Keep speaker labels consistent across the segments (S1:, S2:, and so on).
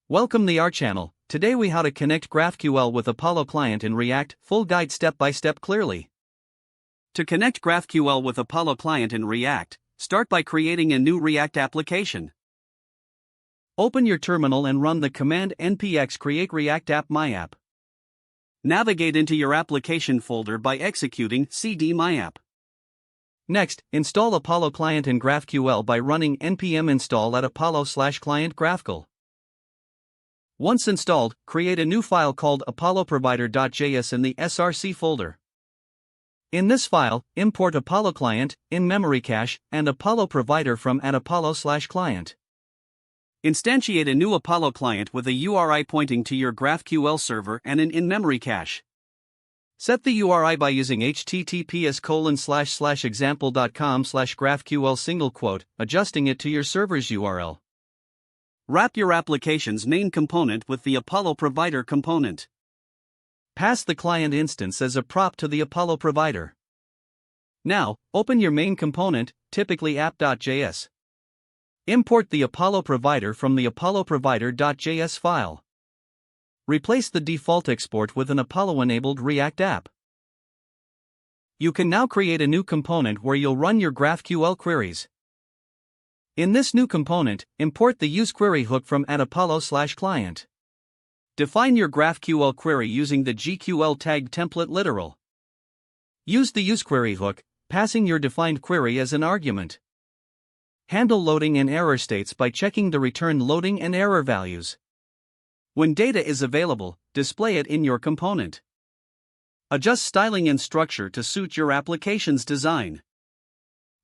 S1: Welcome to our channel. Today we how to connect GraphQL with Apollo client in React, full guide step by step clearly. To connect GraphQL with Apollo client in React, start by creating a new React application. Open your terminal and run the command npx create react app myapp. Navigate into your application folder by executing cd myapp. Next, install Apollo client in GraphQL by running npm install at apollo/client GraphQL. Once installed, create a new file called apolloprovider.js in the src folder. In this file, import Apollo client, in-memory cache, and Apollo provider from @apollo/client. Instantiate a new Apollo client with a URI pointing to your GraphQL server and an in-memory cache. Set the URI by using https://example.com/GraphQL , adjusting it to your server's URL. Wrap your application's main component with the Apollo provider component. Pass the client instance as a prop to the Apollo provider. Now, open your main component, typically app.js. Import the Apollo provider from the apolloprovider.js file. Replace the default export with an Apollo-enabled React app. You can now create a new component where you'll run your GraphQL queries. In this new component, import the useQuery hook from @apollo/client. Define your GraphQL query using the GQL tag template literal. Use the useQuery hook, passing your defined query as an argument. Handle loading and error states by checking the returned loading and error values. When data is available, display it in your component. Adjust styling and structure to suit your application's design.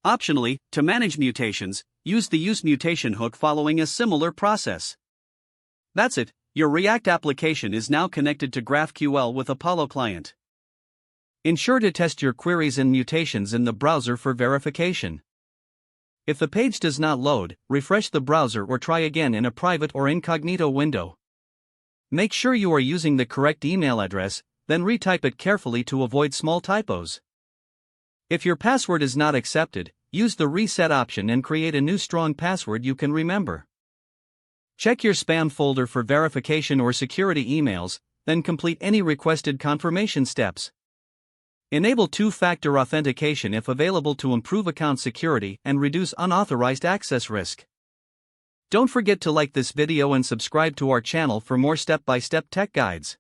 S1: Optionally, to manage mutations, use the useMutation hook following a similar process. That's it, your React application is now connected to GraphQL with Apollo client. Ensure to test your queries and mutations in the browser for verification. If the page does not load, refresh the browser or try again in a private or incognito window. Make sure you are using the correct email address, then retype it carefully to avoid small typos. If your password is not accepted, use the reset option and create a new strong password you can remember. Check your spam folder for verification or security emails, then complete any requested confirmation steps. Enable two-factor authentication if available to improve account security and reduce unauthorized access risk. Don't forget to like this video and subscribe to our channel for more step-by-step tech guides.